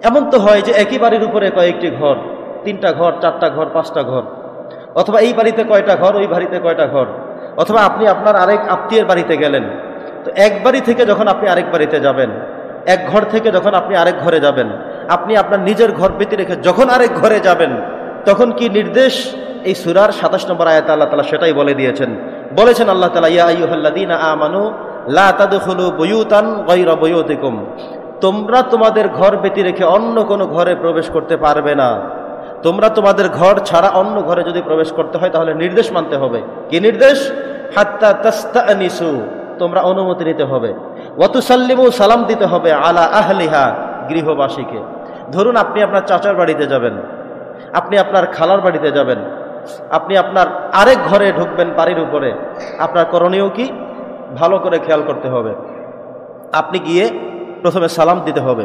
এমন তো হয় যে একই বাড়ির উপরে কয়েকটি ঘর, 3টা ঘর, 4টা ঘর, 5টা ঘর, অথবা এই বাড়িতে কয়টা ঘর, ওই বাড়িতে কয়টা ঘর, অথবা আপনি আপনার আরেক আত্মীয়ের বাড়িতে গেলেন, তো এক বাড়ি থেকে যখন আপনি আরেক বাড়িতে যাবেন, এক ঘর থেকে যখন আপনি আরেক ঘরে যাবেন, আপনি আপনার নিজের ঘর ব্যতি রেখে যখন আরেক ঘরে যাবেন, তখন কি নির্দেশ? এই সূরার 27 নম্বর আয়াতে আল্লাহ তাআলা সেটাই বলে দিয়েছেন। বলেছেন আল্লাহ তাআলা, ইয়া আইয়ুহাল্লাযীনা আমানু লা তাদখুলু বুয়ুতান গায়রা বুয়ুতিকুম, তোমরা তোমাদের ঘর ব্যতি রেখে অন্য কোনো ঘরে প্রবেশ করতে পারবে না। তোমরা তোমাদের ঘর ছাড়া অন্য ঘরে যদি প্রবেশ করতে হয় তাহলে নির্দেশ মানতে হবে। কি নির্দেশ? হাত্তা তাস্তানিসু, তোমরা অনুমতি নিতে হবে। ওয়া তুসাল্লিমু, সালাম দিতে হবে, আলা আহলিহা, গৃহবাসীকে। ধরুন আপনি আপনার চাচার বাড়িতে যাবেন, আপনি আপনার খালার বাড়িতে যাবেন, আপনি আপনার আরেক ঘরে ঢুকবেন বাড়ির উপরে, আপনার করণীয় কি? ভালো করে খেয়াল করতে হবে। আপনি গিয়ে প্রথমে সালাম দিতে হবে,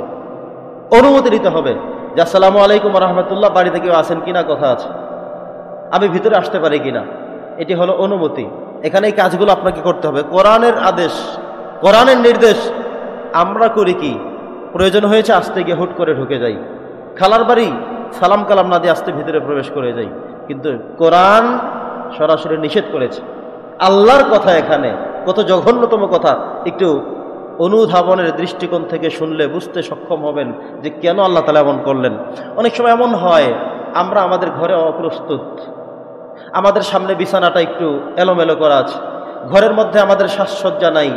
অনুমতি দিতে হবে যে আসসালামু আলাইকুম ওয়া রাহমাতুল্লাহ, বাড়িতে কেউ আছেন কিনা, কথা আছে, আমি ভিতরে আসতে পারি কিনা। এটি হলো অনুমতি। এখানে এই কাজগুলো আপনাকে করতে হবে, কোরআনের আদেশ, কোরআনের নির্দেশ। আমরা করি কি? প্রয়োজন হয়েছে আস্তে গিয়ে হুট করে ঢুকে যাই, খালার বাড়ি সালাম কালাম না দিয়ে আস্তে ভিতরে প্রবেশ করে যাই। কিন্তু কোরআন সরাসরি নিষেধ করেছে। আল্লাহর কথা, এখানে কত জঘন্যতম কথা, একটু অনুধাবনের দৃষ্টিকোণ থেকে শুনলে বুঝতে সক্ষম হবেন যে কেন আল্লাহ তাআলা এমন করলেন। অনেক সময় এমন হয়, আমরা আমাদের ঘরে অপ্রস্তুত, আমাদের সামনে বিছানাটা একটু এলোমেলো করা আছে, ঘরের মধ্যে আমাদের সাজসজ্জা নাই,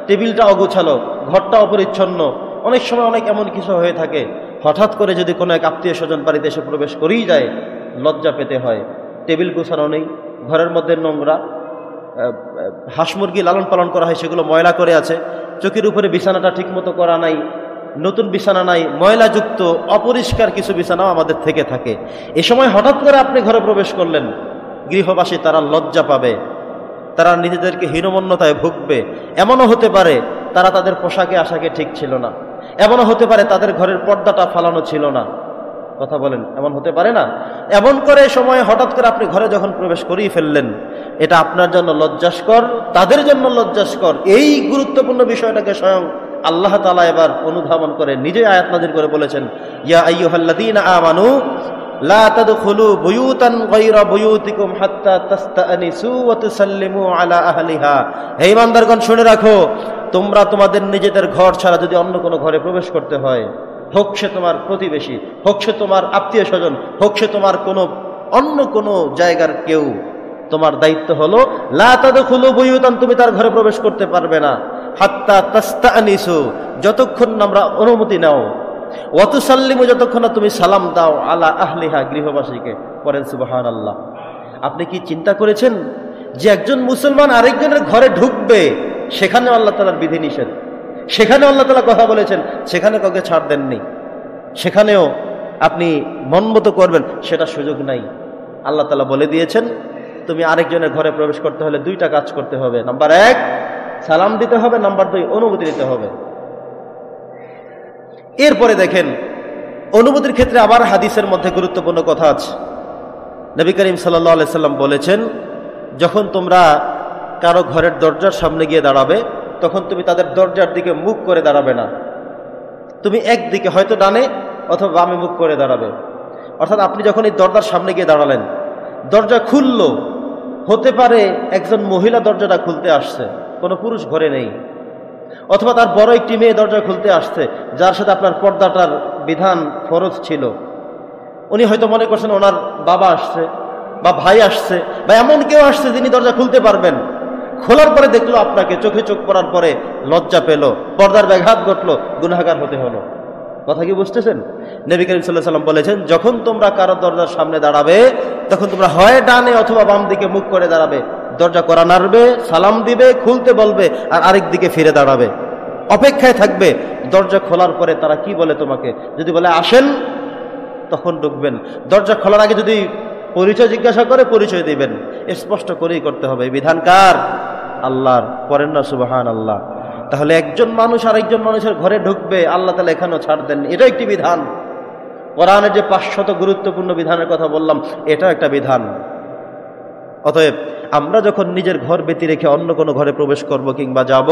টেবিলটা অগোছালো, ঘরটা অপরিচ্ছন্ন। অনেক সময় অনেক এমন কিছু হয়ে থাকে, হঠাৎ করে যদি কোনো এক আত্মীয় স্বজন বাড়িতে এসে প্রবেশ করেই যায়, লজ্জা পেতে হয়। টেবিল গোছানো নেই, ঘরের মধ্যে নোংরা, হাঁস মুরগি লালন পালন করা হয় সেগুলো ময়লা করে আছে, চোখের উপরে বিছানাটা ঠিকমতো করা নাই, নতুন বিছানা নাই, ময়লাযুক্ত অপরিষ্কার কিছু বিছানাও আমাদের থেকে থাকে। এ সময় হঠাৎ করে আপনি ঘরে প্রবেশ করলেন, গৃহবাসী তারা লজ্জা পাবে, তারা নিজেদেরকে হীনমন্যতায় ভুগবে। এমনও হতে পারে তারা তাদের পোশাকে আশাকে ঠিক ছিল না, এমনও হতে পারে তাদের ঘরের পর্দাটা ফালানো ছিল না। কথা বলেন, এমন হতে পারে না? এমন করে সময় হঠাৎ করে আপনি ঘরে যখন প্রবেশ করেই ফেললেন, এটা আপনার জন্য লজ্জাস্কর, তাদের জন্য লজ্জাস্কর। এই গুরুত্বপূর্ণ বিষয়টাকে স্বয়ং আল্লাহ তাআলা এবার অনুধাবন করে নিজে আয়াত নাযিল করে বলেছেন, ইয়া আইয়ুহাল্লাযীনা আমানু লা তাদখুলু বুয়ুতান গায়রা বুয়ুতিকুম হাত্তা তাস্তানিসু ওয়া তুসাল্লিমু আলা আহলিহা। হে ঈমানদারগণ, শুনে রাখো, তোমরা তোমাদের নিজেদের ঘর ছাড়া যদি অন্য কোনো ঘরে প্রবেশ করতে হয়, হোক সে তোমার প্রতিবেশী, হোক সে তোমার আত্মীয় স্বজন, হোক সে তোমার কোনো অন্য কোনো জায়গার কেউ, তোমার দায়িত্ব হলো লা তাদখুলু বুয়ুতান, তুমি তার ঘরে প্রবেশ করতে পারবে না, হাত্তা তাস্তানিসু, যতক্ষণ আমরা অনুমতি নাও, ওয়া তুসাল্লিমু, যতক্ষণ না তুমি সালাম দাও, আলা আহলিহা, গৃহবাসীকে। পড়েন সুবহানাল্লাহ। আপনি কি চিন্তা করেছেন যে একজন মুসলমান আরেকজনের ঘরে ঢুকবে, সেখানে আল্লাহ তাআলার বিধি নিষেধ, সেখানে আল্লাহ তাআলা কথা বলেছেন, সেখানে কাউকে ছাড় দেননি, সেখানেও আপনি মনমতো করবেন সেটা সুযোগ নাই। আল্লাহ তাআলা বলে দিয়েছেন, তুমি আরেকজনের ঘরে প্রবেশ করতে হলে 2টা কাজ করতে হবে। নাম্বার 1, সালাম দিতে হবে, নাম্বার 2, অনুমতি দিতে হবে। এরপরে দেখেন, অনুমতির ক্ষেত্রে আবার হাদিসের মধ্যে গুরুত্বপূর্ণ কথা আছে। নবী করিম সাল্লাল্লাহু আলাইহি সাল্লাম বলেছেন, যখন তোমরা কারো ঘরের দরজার সামনে গিয়ে দাঁড়াবে, তখন তুমি তাদের দরজার দিকে মুখ করে দাঁড়াবে না, তুমি একদিকে হয়তো ডানে অথবা বামে মুখ করে দাঁড়াবে। অর্থাৎ আপনি যখন এই দরজার সামনে গিয়ে দাঁড়ালেন, দরজা খুললো, হতে পারে একজন মহিলা দরজাটা খুলতে আসছে, কোনো পুরুষ ঘরে নেই, অথবা তার বড় একটি মেয়ে দরজা খুলতে আসছে, যার সাথে আপনার পর্দাটার বিধান ফরজ ছিল। উনি হয়তো মনে করছেন ওনার বাবা আসছে বা ভাই আসছে বা এমন কেউ আসছে যিনি দরজা খুলতে পারবেন। খোলার পরে দেখলো আপনাকে, চোখে চোখ পড়ার পরে লজ্জা পেল, পর্দার ব্যাঘাত ঘটলো, গুনাহগার হতে হলো। কথা কি বুঝতেছেন? নবী করিম সাল্লাল্লাহু আলাইহি ওয়াসাল্লাম বলেছেন, যখন তোমরা কারো দরজার সামনে দাঁড়াবে, তখন তোমরা হয় ডানে অথবা বাম দিকে মুখ করে দাঁড়াবে, দরজা কড়া নাড়বে, সালাম দিবে, খুলতে বলবে, আর আরেক দিকে ফিরে দাঁড়াবে, অপেক্ষায় থাকবে দরজা খোলার পরে তারা কি বলে তোমাকে। যদি বলে আসেন, তখন ঢুকবেন। দরজা খোলার আগে যদি পরিচয় জিজ্ঞাসা করে, পরিচয় দিবেন, স্পষ্ট করেই করতে হবে। বিধান কার? আল্লাহর। পড়েন না সুবহানাল্লাহ। তাহলে একজন মানুষ আরেকজন মানুষের ঘরে ঢুকবে, আল্লাহ তাআলা এখানেও ছাড় দেন, এটা একটি বিধান। কোরআনের যে 500 গুরুত্বপূর্ণ বিধানের কথা বললাম, এটাও একটা বিধান। অতএব আমরা যখন নিজের ঘর ব্যতি রেখে অন্য কোনো ঘরে প্রবেশ করব কিংবা যাব,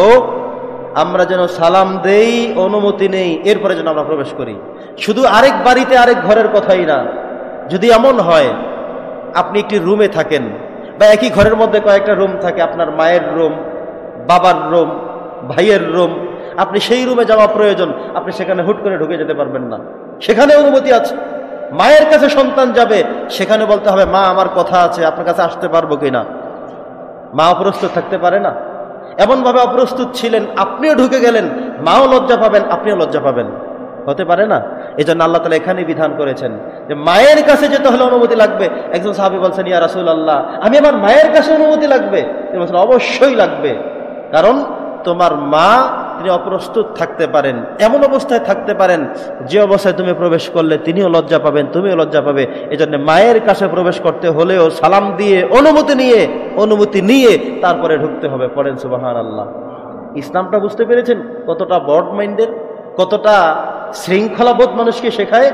আমরা যেন সালাম দেই, অনুমতি নেই, এরপরে যেন আমরা প্রবেশ করি। শুধু আরেক বাড়িতে আরেক ঘরের কথাই না। যদি এমন হয় আপনি একটি রুমে থাকেন বা একই ঘরের মধ্যে কয়েকটা রুম থাকে, আপনার মায়ের রুম, বাবার রুম, ভাইয়ের রুম, আপনি সেই রুমে যাওয়া প্রয়োজন, আপনি সেখানে হুট করে ঢুকে যেতে পারবেন না। সেখানে অনুমতি আছে। মায়ের কাছে সন্তান যাবে, সেখানে বলতে হবে মা আমার কথা আছে, আপনার কাছে আসতে পারবো কিনা। মা অপ্রস্তুত থাকতে পারে না। এমনভাবে অপ্রস্তুত ছিলেন, আপনিও ঢুকে গেলেন, মাও লজ্জা পাবেন, আপনিও লজ্জা পাবেন, হতে পারে না। এই জন্য আল্লাহ তাআলা এখানে বিধান করেছেন যে মায়ের কাছে যেতে হলে অনুমতি লাগবে। একজন সাহাবী বলছেন, ইয়া রাসূলুল্লাহ, আমি আমার মায়ের কাছে অনুমতি লাগবে? তিনি বলছেন, অবশ্যই লাগবে, কারণ তোমার মা তিনি অপ্রস্তুত থাকতে পারেন, এমন অবস্থায় থাকতে পারেন যে অবস্থায় তুমি প্রবেশ করলে তিনিও লজ্জা পাবেন, তুমিও লজ্জা পাবে। এই জন্য মায়ের কাছে প্রবেশ করতে হলেও সালাম দিয়ে অনুমতি নিয়ে তারপরে ঢুকতে হবে। পড়েন সুবহানাল্লাহ। ইসলামটা বুঝতে পেরেছেন কতটা ব্রড মাইন্ডের, কতটা শৃঙ্খলাবোধ মানুষকে শেখায়।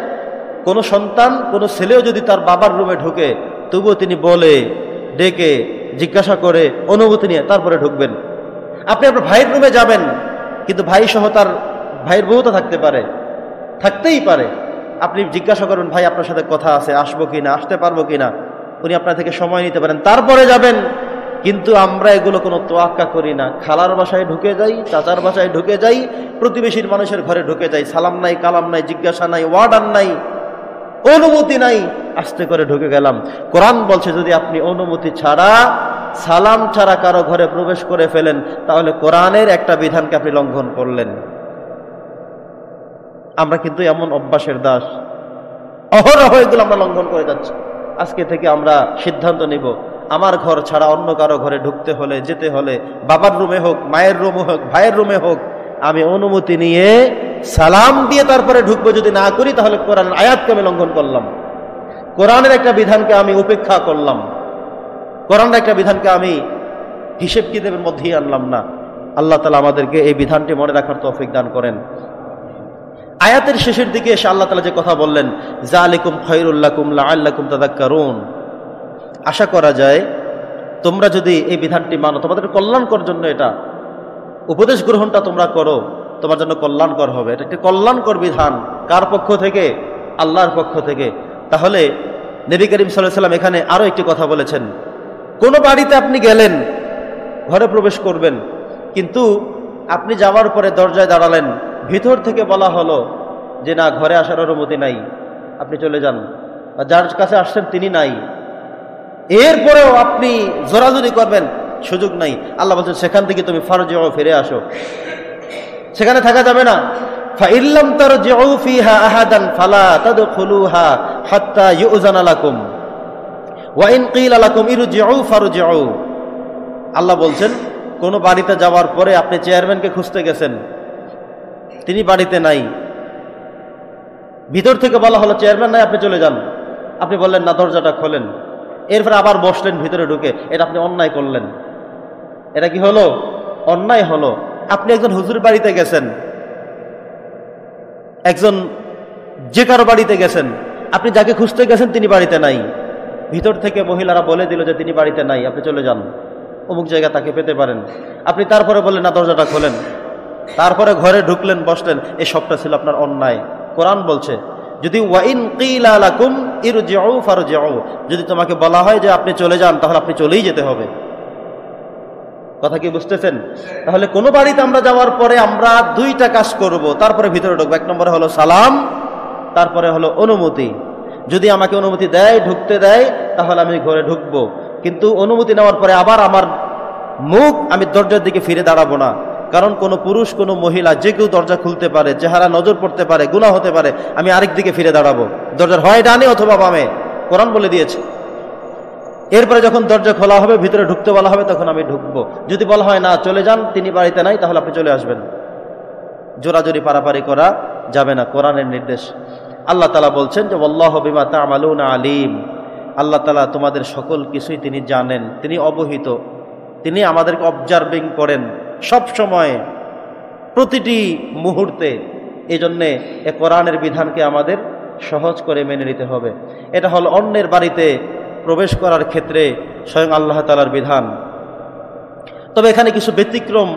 কোনো সন্তান, কোনো ছেলেও যদি তার বাবার রুমে ঢুকে, তবুও তিনি বলে, ডেকে, জিজ্ঞাসা করে, অনুমতি নিয়ে তারপরে ঢুকবেন। আপনি আপনার ভাইয়ের রুমে যাবেন, কিন্তু ভাই সহ তার ভাইয়ের বউ তো থাকতেই পারে। আপনি জিজ্ঞাসা করবেন, ভাই আপনার সাথে কথা আছে, আসবো কিনা, আসতে পারবো কিনা। উনি আপনার থেকে সময় নিতে পারেন, তারপরে যাবেন। কিন্তু আমরা এগুলো কোনো তোয়াক্কা করি না। খালার বাসায় ঢুকে যাই, চাচার বাসায় ঢুকে যাই, প্রতিবেশীর মানুষের ঘরে ঢুকে যাই, সালাম নাই, কালাম নাই, জিজ্ঞাসা নাই, ওয়ার্ডার নাই, অনুমতি নাই, আস্তে করে ঢুকে গেলাম। কোরআন বলছে যদি আপনি অনুমতি ছাড়া, সালাম ছাড়া কারো ঘরে প্রবেশ করে ফেলেন, তাহলে কোরআনের একটা বিধানকে আপনি লঙ্ঘন করলেন। আমরা কিন্তু এমন অভ্যাসের দাস, অহরহ এগুলো আমরা লঙ্ঘন করে যাচ্ছি। আজকে থেকে আমরা সিদ্ধান্ত নিব, আমার ঘর ছাড়া অন্য কারো ঘরে ঢুকতে হলে, যেতে হলে, বাবার রুমে হোক, মায়ের রুমে হোক, ভাইয়ের রুমে হোক, আমি অনুমতি নিয়ে সালাম দিয়ে তারপরে ঢুকবো। যদি না করি তাহলে কোরআন আয়াতকে আমি লঙ্ঘন করলাম, কোরআনের একটা বিধানকে আমি উপেক্ষা করলাম, কোরআনের একটা বিধানকে আমি হিসেব কিতাবের মধ্যেই আনলাম না। আল্লাহ তাআলা আমাদেরকে এই বিধানটি মনে রাখার তৌফিক দান করেন। আয়াতের শেষের দিকে এসে আল্লাহ তাআলা যে কথা বললেন, যালিকুম খায়রুল লাকুম লাআল্লাকুম তাযাক্কারুন, আশা করা যায় তোমরা যদি এই বিধানটি মানো, তোমাদের কল্যাণকর জন্য, এটা উপদেশ গ্রহণটা তোমরা করো, তোমার জন্য কল্যাণকর হবে। এটা একটি কল্যাণকর বিধান। কার পক্ষ থেকে? আল্লাহর পক্ষ থেকে। তাহলে নবী করিম সাল্লাল্লাহু আলাইহি ওয়াসাল্লাম এখানে আরো একটি কথা বলেছেন। কোনো বাড়িতে আপনি গেলেন, ঘরে প্রবেশ করবেন, কিন্তু আপনি যাওয়ার পরে দরজায় দাঁড়ালেন, ভিতর থেকে বলা হলো যে না, ঘরে আসার অনুমতি নাই, আপনি চলে যান। যার কাছে আসছেন তিনি নাই, এরপরেও আপনি জোরাজুরি করবেন, সুযোগ নাই। আল্লাহ বলছেন সেখান থেকে তুমি ফারজিউ, ফিরে আসো, সেখানে থাকা যাবে না। ফাইল্লাম তারজিউ ফিহা আহাদান ফালা তাদখুলুহা হাত্তা ইউযানা লাকুম ওয়া ইন কিলা লাকুম ইরজিউ ফারজিউ। আল্লাহ বলছেন কোন বাড়িতে যাওয়ার পরে আপনি চেয়ারম্যানকে খুঁজতে গেছেন, তিনি বাড়িতে নাই, ভিতর থেকে বলা হলো চেয়ারম্যান নাই, আপনি চলে যান। আপনি বললেন না, দরজাটা খোলেন, এরপরে আবার বসলেন ভিতরে ঢুকে, এটা আপনি অন্যায় করলেন। এটা কি হলো? অন্যায় হলো। আপনি একজন হুজুর বাড়িতে গেছেন, একজন যে কারো বাড়িতে গেছেন, আপনি যাকে খুঁজতে গেছেন তিনি বাড়িতে নাই, ভিতর থেকে মহিলারা বলে দিল যে তিনি বাড়িতে নাই, আপনি চলে যান, অমুক জায়গা তাকে পেতে পারেন। আপনি তারপরে বললেন না, দরজাটা খোলেন, তারপরে ঘরে ঢুকলেন, বসলেন, এই সবটা ছিল আপনার অন্যায়। কোরআন বলছে যদি ওয়াইন কিলা লাকুম ইরজিউ ফারজিউ, যদি তোমাকে বলা হয় যে আপনি চলে যান, তাহলে আপনি চলেই যেতে হবে। কথা কি বুঝতেছেন? তাহলে কোনো বাড়িতে আমরা যাওয়ার পরে আমরা দুইটা কাজ করব, তারপরে ভিতরে ঢুকবো। এক নম্বরে হলো সালাম, তারপরে হলো অনুমতি। যদি আমাকে অনুমতি দেয়, ঢুকতে দেয়, তাহলে আমি ঘরে ঢুকবো। কিন্তু অনুমতি নেওয়ার পরে আবার আমার মুখ আমি দরজার দিকে ফিরে দাঁড়াবো না। কারণ কোনো পুরুষ, কোনো মহিলা, যে কেউ দরজা খুলতে পারে, চেহারা নজর পড়তে পারে, গুনাহ হতে পারে, আমি আরেক দিকে ফিরে দাঁড়াবো। দরজার হয় ডানে অথবা বামে, কোরআন বলে দিয়েছে। এরপরে যখন দরজা খোলা হবে, ভিতরে ঢুকতে বলা হবে, তখন আমি ঢুকবো। যদি বলা হয় না চলে যান, তিনি বাড়িতে নাই, তাহলে আপনি চলে আসবেন। জোরাজোরি পারাপারি করা যাবে না, কোরআনের নির্দেশ। আল্লাহ তাআলা বলছেন যে ওয়াল্লাহু বিমা তা'মালুনা আলিম, আল্লাহ তাআলা তোমাদের সকল কিছুই তিনি জানেন, তিনি অবহিত, তিনি আমাদেরকে অবজার্ভিং করেন সব সময়, প্রতিটি মুহূর্তে। এই জন্যে এ কোরআনের বিধানকে আমাদের সহজ করে মেনে নিতে হবে। এটা হলো অন্যের বাড়িতে প্রবেশ করার ক্ষেত্রে স্বয়ং আল্লাহ তাআলার বিধান। তবে এখানে কিছু ব্যতিক্রম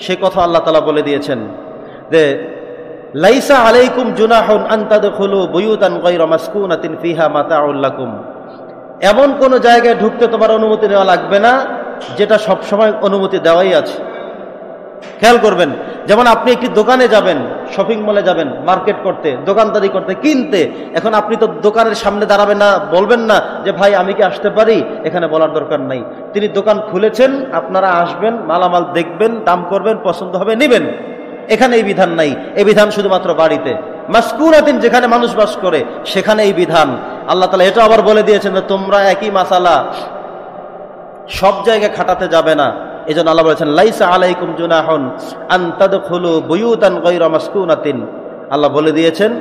সে কথা আল্লাহ তাআলা বলে দিয়েছেন যে লাইসা আলাইকুম জুনাহুন আন তাদখুলু বুয়ুতান গায়রা মাসকুনাতিন ফিহা মাতাউল লাকুম, এমন কোন জায়গায় ঢুকতে তোমার অনুমতি নেওয়া লাগবে না যেটা সব সময় অনুমতি দেওয়াই আছে। খেয়াল করবেন, যেমন আপনি একটি দোকানে যাবেন, শপিং মলে যাবেন, মার্কেট করতে, দোকানদারি করতে, কিনতে, এখন আপনি তো দোকানের সামনে দাঁড়াবেন না, বলবেন না যে ভাই আমি কি আসতে পারি, এখানে বলার দরকার নাই। তিনি দোকান খুলেছেন, আপনারা আসবেন, মালামাল দেখবেন, দাম করবেন, পছন্দ হবে নেবেন। এখানে এই বিধান নাই, এই বিধান শুধুমাত্র বাড়িতে। মাসকুনাতিন, যেখানে মানুষ বাস করে, সেখানে এই বিধান। আল্লাহ তাআলা এটা আবার বলে দিয়েছেন যে তোমরা একই মাসালা সব জায়গায় খাটাতে যাবে না। এজন্য আল্লাহ বলেছেন লাইসা আলাইকুম জুনাহুন আন তাদখুলু বুয়ুতান গায়রা মাসকুনাতিন। আল্লাহ বলে দিয়েছেন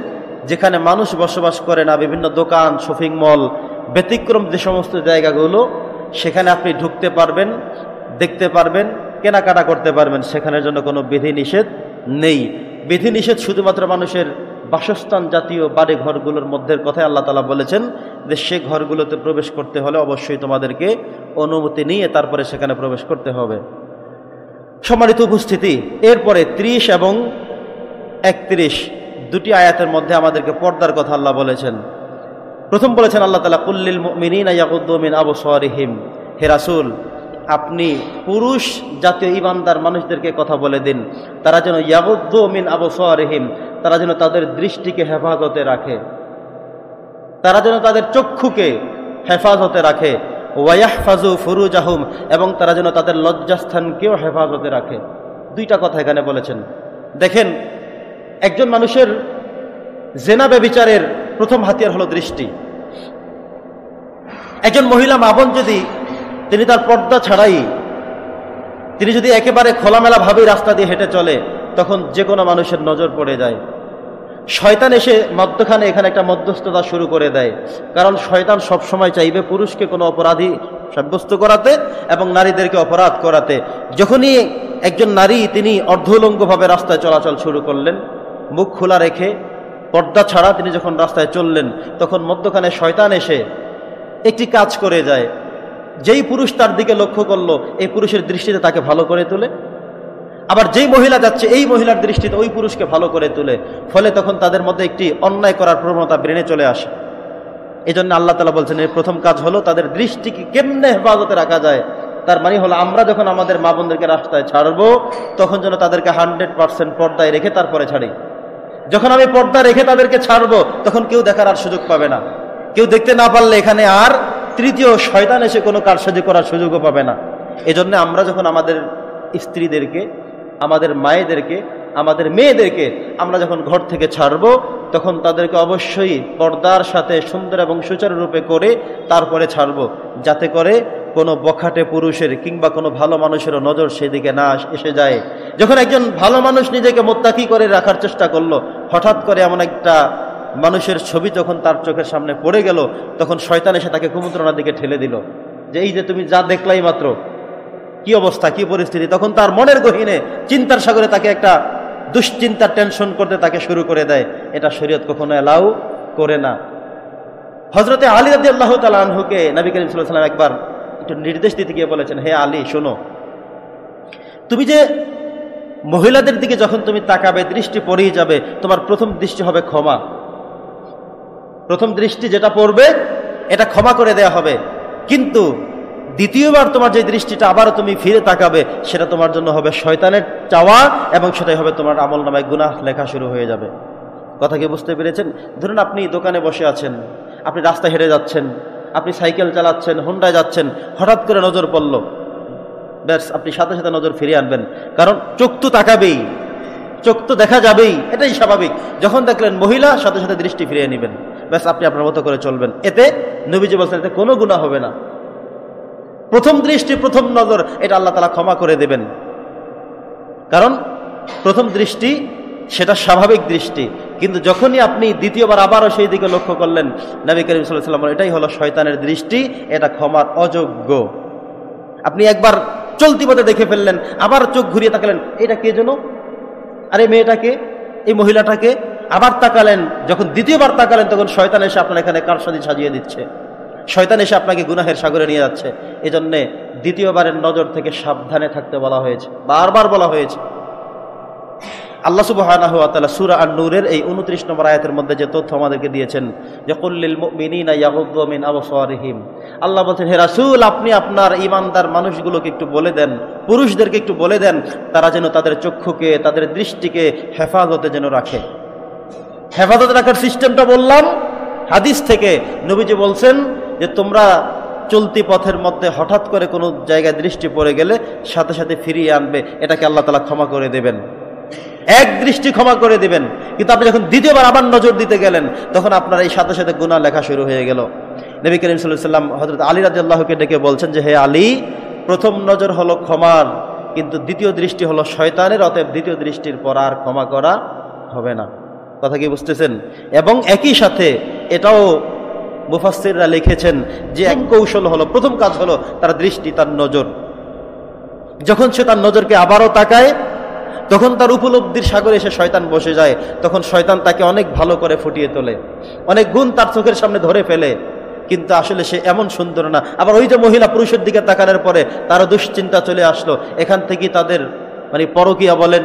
যেখানে মানুষ বসবাস করে না, বিভিন্ন দোকান, শপিং মল ব্যতিক্রম যে সমস্ত জায়গাগুলো, সেখানে আপনি ঢুকতে পারবেন, দেখতে পারবেন, কেনাকাটা করতে পারবেন, সেখানের জন্য কোনো বিধিনিষেধ নেই। বিধিনিষেধ শুধুমাত্র মানুষের বাসস্থান জাতীয় বাড়ি ঘরগুলোর মধ্যে কথাই আল্লাহ তাআলা বলেছেন যে সে ঘরগুলোতে প্রবেশ করতে হলে অবশ্যই তোমাদেরকে অনুমতি নিয়ে তারপরে সেখানে প্রবেশ করতে হবে। সম্মানিত উপস্থিতি, এরপরে 30 এবং 31 দুটি আয়াতের মধ্যে আমাদেরকে পর্দার কথা আল্লাহ বলেছেন। প্রথম বলেছেন আল্লাহ তাআলা কুল্লিল মুমিনিনা ইয়াগুদ্দু মিন আবসারিহিম, হে রাসূল আপনি পুরুষ জাতীয় ঈমানদার মানুষদেরকে কথা বলে দিন, তারা যেন ইয়াগুদ্দু মিন আবসারিহিম, তারা যেন তাদের দৃষ্টিকে হেফাজতে রাখে, তারা যেন তাদের চক্ষুকে হেফাজতে রাখে, ওয়ায়াহফাজু ফুরুজাহুম, এবং তারা যেন তাদের লজ্জাস্থানকেও হেফাজতে রাখে। দুইটা কথা এখানে বলেছেন। দেখেন, একজন মানুষের জেনা ব্যভিচারের প্রথম হাতিয়ার হলো দৃষ্টি। একজন মহিলা মা বোন যদি তিনি তার পর্দা ছাড়াই তিনি যদি একেবারে খোলামেলা ভাবেই রাস্তা দিয়ে হেঁটে চলে, তখন যে কোনো মানুষের নজর পড়ে যায়। শয়তান এসে মধ্যখানে এখানে একটা মধ্যস্থতা শুরু করে দেয়, কারণ শয়তান সবসময় চাইবে পুরুষকে কোনো অপরাধী সাব্যস্ত করাতে এবং নারীদেরকে অপরাধ করাতে। যখনই একজন নারী তিনি অর্ধউলঙ্গভাবে রাস্তায় চলাচল শুরু করলেন, মুখ খোলা রেখে পর্দা ছাড়া তিনি যখন রাস্তায় চললেন, তখন মধ্যখানে শয়তান এসে একটি কাজ করে যায়। যেই পুরুষ তার দিকে লক্ষ্য করলো, এই পুরুষের দৃষ্টিতে তাকে ভালো করে তোলে, আবার যেই মহিলা যাচ্ছে এই মহিলার দৃষ্টিতে ওই পুরুষকে ভালো করে তোলে। ফলে তখন তাদের মধ্যে একটি অন্যায় করার প্রবণতা ব্রেনে চলে আসে। এই জন্য আল্লাহ তাআলা বলছেন এর প্রথম কাজ হলো তাদের দৃষ্টিকে কেমনে হেফাজতে রাখা যায়। তার মানে হলো আমরা যখন আমাদের মা বোনদেরকে রাস্তায় ছাড়বো, তখন যেন তাদেরকে 100% পর্দায় রেখে তারপরে ছাড়ি। যখন আমি পর্দা রেখে তাদেরকে ছাড়বো, তখন কেউ দেখার আর সুযোগ পাবে না। কেউ দেখতে না পারলে এখানে আর তৃতীয় শয়তান এসে কোনো কারসাজি করার সুযোগও পাবে না। এজন্য আমরা যখন আমাদের স্ত্রীদেরকে, আমাদের মায়েদেরকে, আমাদের মেয়েদেরকে আমরা যখন ঘর থেকে ছাড়বো, তখন তাদেরকে অবশ্যই পর্দার সাথে সুন্দর এবং সুচারুরূপে করে তারপরে ছাড়বো, যাতে করে কোনো বখাটে পুরুষের কিংবা কোনো ভালো মানুষেরও নজর সেদিকে না এসে যায়। যখন একজন ভালো মানুষ নিজেকে মোত্তাকি করে রাখার চেষ্টা করলো, হঠাৎ করে এমন একটা মানুষের ছবি যখন তার চোখের সামনে পড়ে গেল, তখন শয়তান এসে তাকে কুমন্ত্রণার দিকে ঠেলে দিল যে এই যে তুমি যা দেখলাই মাত্র, কি অবস্থা, কি পরিস্থিতি। তখন তার মনের গহীনে চিন্তার সাগরে তাকে একটা দুশ্চিন্তার টেনশন করতে তাকে শুরু করে দেয়। এটা শরীয়ত কখনো অ্যালাউ করে না। হযরতে আলী রাদিয়াল্লাহু তাআলা আনহুকে নবী করিম সাল্লাল্লাহু আলাইহি ওয়াসাল্লাম একবার একটু নির্দেশ দিতে গিয়ে বলেছেন, হে আলী শোনো, তুমি যে মহিলাদের দিকে যখন তুমি তাকাবে, দৃষ্টি পড়েই যাবে, তোমার প্রথম দৃষ্টি হবে ক্ষমা। প্রথম দৃষ্টি যেটা পড়বে এটা ক্ষমা করে দেয়া হবে, কিন্তু দ্বিতীয়বার তোমার যে দৃষ্টিটা আবারও তুমি ফিরে তাকাবে, সেটা তোমার জন্য হবে শয়তানের চাওয়া, এবং সেটাই হবে তোমার আমলনামায় গুনাহ লেখা শুরু হয়ে যাবে। কথা কি বুঝতে পেরেছেন? ধরুন আপনি দোকানে বসে আছেন, আপনি রাস্তা হেঁটে যাচ্ছেন, আপনি সাইকেল চালাচ্ছেন, হোন্ডায় যাচ্ছেন, হঠাৎ করে নজর পড়ল, ব্যাস আপনি সাথে সাথে নজর ফিরিয়ে আনবেন, কারণ চোখ তো তাকাবেই, চোখ তো দেখা যাবেই, এটাই স্বাভাবিক। যখন দেখলেন মহিলা, সাথে সাথে দৃষ্টি ফিরিয়ে নেবেন, ব্যাস আপনি আপনার মতো করে চলবেন। এতে নবীজি বলছেন এতে কোনো গুনাহ হবে না। প্রথম দৃষ্টি, প্রথম নজর, এটা আল্লাহ তাআলা ক্ষমা করে দেবেন, কারণ প্রথম দৃষ্টি সেটা স্বাভাবিক দৃষ্টি। কিন্তু যখনই আপনি দ্বিতীয়বার আবারও সেই দিকে লক্ষ্য করলেন, নবী করিম সাল্লাল্লাহু আলাইহি ওয়াসাল্লাম এটাই হলো শয়তানের দৃষ্টি, এটা ক্ষমার অযোগ্য। আপনি একবার চলতি পথে দেখে ফেললেন, আবার চোখ ঘুরিয়ে তাকালেন, এটা কে যেন, আরে মেয়েটাকে, এই মহিলাটাকে, আবার তাকালেন। যখন দ্বিতীয়বার তাকালেন, তখন শয়তান এসে আপনার এখানে কারসাজি সাজিয়ে দিচ্ছে, শয়তান এসে আপনাকে গুনাহের সাগরে নিয়ে যাচ্ছে। এজন্যে দ্বিতীয়বারের নজর থেকে সাবধানে থাকতে বলা হয়েছে, বারবার বলা হয়েছে। আল্লাহ সুবহানাহু ওয়া তাআলা সূরা আন-নূরের এই 29 নম্বর আয়াতের মধ্যে যে তথ্য আমাদেরকে দিয়েছেন যে কুল্লিল মুমিনিনা ইয়াগুদ্দু মিন আবসারিহিম, আল্লাহ বলছেন হে রাসূল আপনি আপনার ঈমানদার মানুষগুলোকে একটু বলে দেন, পুরুষদেরকে একটু বলে দেন তারা যেন তাদের চক্ষুকে, তাদের দৃষ্টিকে হেফাজতে যেন রাখে। হেফাজত রাখার সিস্টেমটা বললাম হাদিস থেকে। নবীজি বলছেন যে তোমরা চলতি পথের মধ্যে হঠাৎ করে কোনো জায়গায় দৃষ্টি পড়ে গেলে সাথে সাথে ফিরিয়ে আনবে, এটাকে আল্লাহ তাআলা ক্ষমা করে দেবেন, এক দৃষ্টি ক্ষমা করে দিবেন। কিন্তু আপনি যখন দ্বিতীয়বার আবার নজর দিতে গেলেন তখন আপনার এই সাথে সাথে গুনাহ লেখা শুরু হয়ে গেল। নবী করিম সাল্লাল্লাহু আলাইহি ওয়াসাল্লাম হযরত আলী রাদিয়াল্লাহুকে ডেকে বলছেন যে হে আলী, প্রথম নজর হলো ক্ষমার, কিন্তু দ্বিতীয় দৃষ্টি হলো শয়তানের, অতএব দ্বিতীয় দৃষ্টির পর আর ক্ষমা করা হবে না। কথা কি বুঝতেছেন? এবং একই সাথে এটাও মুফাসসিররা লিখেছেন যে এক কৌশল হলো, প্রথম কাজ হলো তার দৃষ্টি, তার নজর। যখন সে তার নজরকে আবারও তাকায় তখন তার উপলব্ধির সাগরে এসে শয়তান বসে যায়, তখন শয়তান তাকে অনেক ভালো করে ফুটিয়ে তোলে, অনেক গুণ তার চোখের সামনে ধরে ফেলে, কিন্তু আসলে সে এমন সুন্দর না। আবার ওই যে মহিলা পুরুষের দিকে তাকানোর পরে তারও দুশ্চিন্তা চলে আসলো, এখান থেকেই তাদের মানে পরকীয়া বলেন,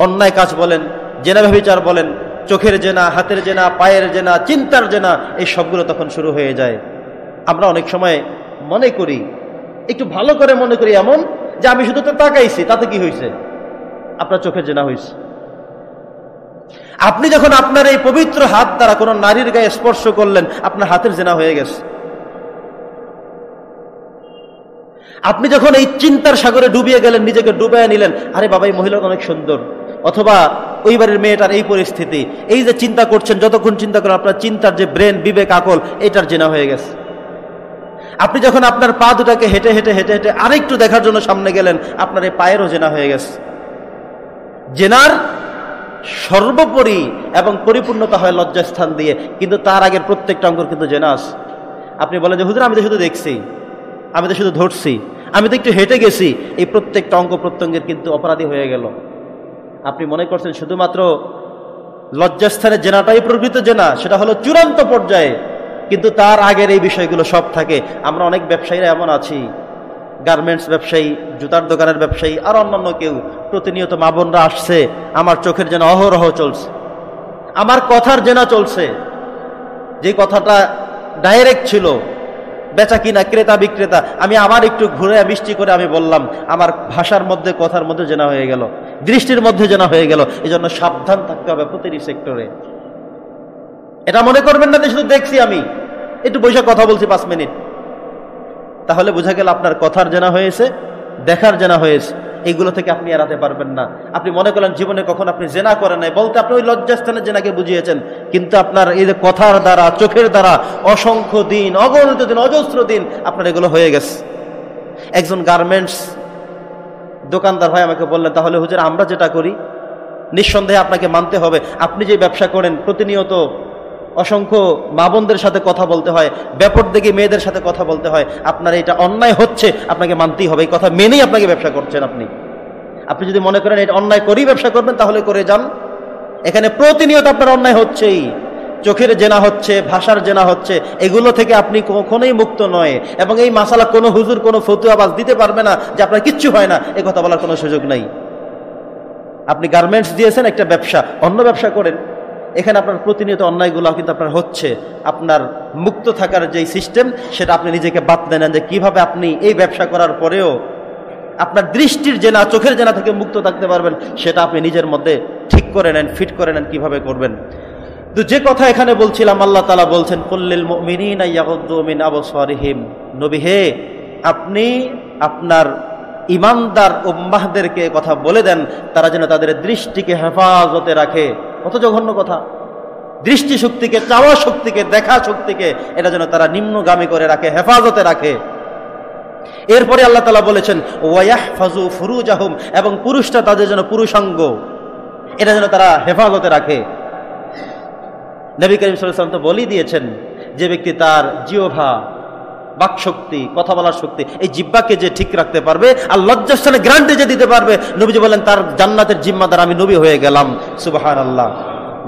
অন্যায় কাজ বলেন, জেনা ব্যভিচার বলেন, চোখের জেনা, হাতের জেনা, পায়ের জেনা, চিন্তার জেনা, এই সবগুলো তখন শুরু হয়ে যায়। আমরা অনেক সময় মনে করি, একটু ভালো করে মনে করি এমন যে আমি শুধু তো তাকাইছি, তাতে কি হয়েছে? আপনার চোখের জেনা হয়েছে। আপনি যখন আপনার এই পবিত্র হাত দ্বারা কোনো নারীর গায়ে স্পর্শ করলেন, আপনার হাতের জেনা হয়ে গেছে। আপনি যখন এই চিন্তার সাগরে ডুবিয়ে গেলেন, নিজেকে ডুবাইয়া নিলেন, আরে বাবা এই মহিলা অনেক সুন্দর, অথবা ওই বাড়ির মেয়েটার এই পরিস্থিতি, এই যে চিন্তা করছেন, যতক্ষণ চিন্তা করেন আপনার চিন্তার যে ব্রেন, বিবেক, আকল, এটার জেনা হয়ে গেছে। আপনি যখন আপনার পা দুটাকে হেঁটে হেঁটে হেঁটে হেঁটে আরেকটু দেখার জন্য সামনে গেলেন, আপনার এই পায়েরও জেনা হয়ে গেছে। জেনার সর্বোপরি এবং পরিপূর্ণতা হয় লজ্জাস্থান দিয়ে, কিন্তু তার আগের প্রত্যেকটা অঙ্গ কিন্তু জেনা আছে। আপনি বলেন যে হুজুর আমি তো শুধু দেখছি, আমি তো শুধু ধরছি, আমি তো একটু হেঁটে গেছি, এই প্রত্যেকটা অঙ্গ প্রত্যঙ্গের কিন্তু অপরাধী হয়ে গেল। আপনি মনে করছেন শুধুমাত্র লজ্জাস্থানের জেনাটাই প্রকৃত জেনা, সেটা হলো চূড়ান্ত পর্যায়ে, কিন্তু তার আগের এই বিষয়গুলো সব থাকে। আমরা অনেক ব্যবসায়ীরা এমন আছি, গার্মেন্টস ব্যবসায়ী, জুতার দোকানের ব্যবসায়ী, আর অন্যান্য কেউ, প্রতিনিয়ত মা বোনরা আসছে, আমার চোখের জেনা অহরহ চলছে, আমার কথার জেনা চলছে। যে কথাটা ডাইরেক্ট ছিল, বেচা কিনা, ক্রেতা বিক্রেতা, আমি আবার একটু ঘুরে মিষ্টি করে আমি বললাম, আমার ভাষার মধ্যে, কথার মধ্যে জেনা হয়ে গেল, দৃষ্টির মধ্যে জেনা হয়ে গেল। এই জন্য সাবধান থাকতে হবে প্রতিটি সেক্টরে। এটা মনে করবেন না যে শুধু দেখছি, আমি একটু বসে কথা বলছি 5 মিনিট, তাহলে বোঝা গেল আপনার কথার জেনা হয়েছে, দেখার জেনা হয়েছে। এইগুলো থেকে আপনি এড়াতে পারবেন না। আপনি মনে করলেন জীবনে কখন আপনি জেনা করেন নাই, বলতে আপনি ওই লজ্জাস্থানের জেনাকে বুঝিয়েছেন, কিন্তু আপনার এই যে কথার দ্বারা, চোখের দ্বারা অসংখ্য দিন, অগণিত দিন, অজস্র দিন আপনার এগুলো হয়ে গেছে। একজন গার্মেন্টস দোকানদার ভাই আমাকে বললেন, তাহলে হুজুর আমরা যেটা করি, নিঃসন্দেহে আপনাকে মানতে হবে, আপনি যে ব্যবসা করেন প্রতিনিয়ত অসংখ্য মা বোনদের সাথে কথা বলতে হয়, ব্যাপক দেখে মেয়েদের সাথে কথা বলতে হয়, আপনার এটা অন্যায় হচ্ছে, আপনাকে মানতেই হবে। এই কথা মেনেই আপনাকে ব্যবসা করছেন। আপনি যদি মনে করেন এটা অন্যায় করেই ব্যবসা করবেন, তাহলে করে যান। এখানে প্রতিনিয়ত আপনার অন্যায় হচ্ছেই, চোখের জেনা হচ্ছে, ভাষার জেনা হচ্ছে, এগুলো থেকে আপনি কখনোই মুক্ত নয়। এবং এই মাসালা কোনো হুজুর, কোনো ফতুয়াবাজ দিতে পারবে না যে আপনার কিচ্ছু হয় না, এ কথা বলার কোনো সুযোগ নাই। আপনি গার্মেন্টস দিয়েছেন, একটা ব্যবসা, অন্য ব্যবসা করেন, এখানে আপনার প্রতিনিয়ত অন্যায়গুলো কিন্তু আপনার হচ্ছে। আপনার মুক্ত থাকার যে সিস্টেম, সেটা আপনি নিজেকে বাতলে নেন যে কিভাবে আপনি এই ব্যবসা করার পরেও আপনার দৃষ্টির জেনা, চোখের জেনা থেকে মুক্ত থাকতে পারবেন, সেটা আপনি নিজের মধ্যে ঠিক করে নেন, ফিট করে নেন, কিভাবে করবেন। তো যে কথা এখানে বলছিলাম, আল্লাহ তাআলা বলছেন কুল্লিল মুমিনিনা ইয়াগুদ্দু মিন আবসারিহিম, নবী হে আপনি আপনার ইমানদার উম্মাহদেরকে কথা বলে দেন তারা যেন তাদের দৃষ্টিকে হেফাজতে রাখে। কত জঘন্য কথা! দৃষ্টি শক্তিকে, চাওয়া শক্তিকে, দেখা শক্তিকে এটা যেন তারা নিম্নগামী করে রাখে, হেফাজতে রাখে। এরপরে আল্লাহ তাআলা বলেছেন ওয়ায়াহফাজু ফুরুজাহুম, এবং পুরুষটা তাদের যেন পুরুষাঙ্গ এটা যেন তারা হেফাজতে রাখে। নবী করিম সাল্লাল্লাহু আলাইহি ওয়াসাল্লাম তো বলেই দিয়েছেন, যে ব্যক্তি তার জিহ্বা, বাকশক্তি, কথা বলার শক্তি, এই জিহ্বাকে যে ঠিক রাখতে পারবে আর লজ্জাস্থানে গ্যারান্টি যে দিতে পারবে, নবীজি বলেন তার জান্নাতের জিম্মাদার আমি নবী হয়ে গেলাম। সুবহানাল্লাহ।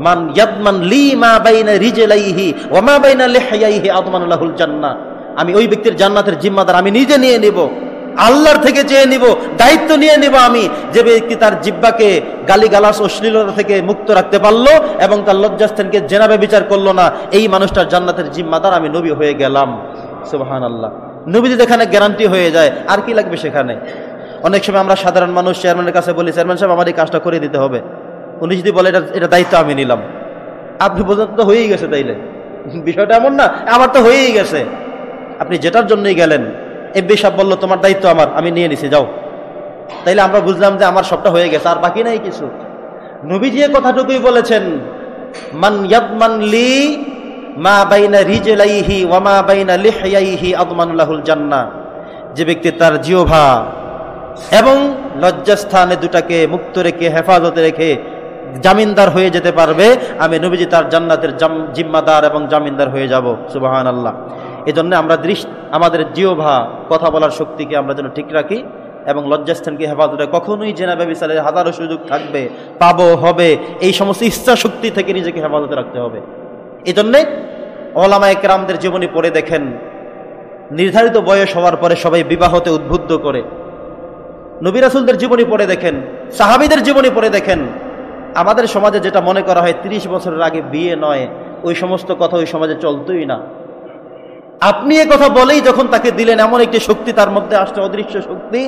মান ইয়াদমান লি মা বাইনা রিজলাইহি ওয়া মা বাইনা লিহইয়াইহি আদমান লাহুল জান্নাহ, আমি ওই ব্যক্তির জান্নাতের জিম্মাদার আমি নিজে নিয়ে নেব। আল্লাহর থেকে চেয়ে নিব, দায়িত্ব নিয়ে নিব আমি, যে ব্যক্তি তার জিহ্বাকে গালিগালাজ অশ্লীলতা থেকে মুক্ত রাখতে পারলো এবং তার লজ্জাস্থানকে জেনাবে বিচার করলো না, এই মানুষটার জান্নাতের জিম্মাদার আমি নবী হয়ে গেলাম। সুবহানাল্লাহ। নবী যদি এখানে গ্যারান্টি হয়ে যায়, আর কি লাগবে সেখানে? অনেক সময় আমরা সাধারণ মানুষ চেয়ারম্যানের কাছে বলি, চেয়ারম্যান সাহেব আমার এই কাজটা করে দিতে হবে। উনি যদি বলে এটা দায়িত্ব আমি নিলাম, আপনি বোঝাতে তো হয়েই গেছে, তাইলে বিষয়টা এমন না আমার তো হয়েই গেছে। আপনি যেটার জন্যই গেলেন, এমপি সাহেব বললো তোমার দায়িত্ব আমার, আমি নিয়ে নিছি, যাও। তাইলে আমরা বুঝলাম যে আমার সবটা হয়ে গেছে, আর বাকি নাই কিছু। নবীজি কথাটুকুই বলেছেন, মান ইয়াদমান লি মা বাইনা রিজলাইহি ওয়া মা বাইনা লিহইয়াইহি আদমানু লাহুল জান্নাহ। যে ব্যক্তি তার জিহ্বা এবং লজ্জাস্থানে দুটাকে মুক্ত রেখে, হেফাজতে রেখে জামিনদার হয়ে যেতে পারবে, আমি নবীজি তার জান্নাতের জিম্মাদার এবং জামিনদার হয়ে যাব। সুবহানাল্লাহ। এই জন্য আমরা আমাদের জিহ্বা, কথা বলার শক্তিকে আমরা যেন ঠিক রাখি এবং লজ্জাস্থানকে হেফাজতে, কখনোই জেনা ব্যভিচারের হাজারো সুযোগ থাকবে, পাবো, হবে, এই সমস্ত ইচ্ছা শক্তি থেকে নিজেকে হেফাজতে রাখতে হবে। এই জন্যে ওলামায়ে কেরামদের জীবনী পড়ে দেখেন, নির্ধারিত বয়স হওয়ার পরে সবাই বিবাহতে উদ্বুদ্ধ করে। নবী রাসূলদের জীবনী পড়ে দেখেন, সাহাবীদের জীবনী পড়ে দেখেন। আমাদের সমাজে যেটা মনে করা হয় 30 বছরের আগে বিয়ে নয়, ওই সমস্ত কথা ওই সমাজে চলতোই না। আপনি এ কথা বলেই যখন তাকে দিলেন, এমন একটি শক্তি তার মধ্যে আসছে, অদৃশ্য শক্তি,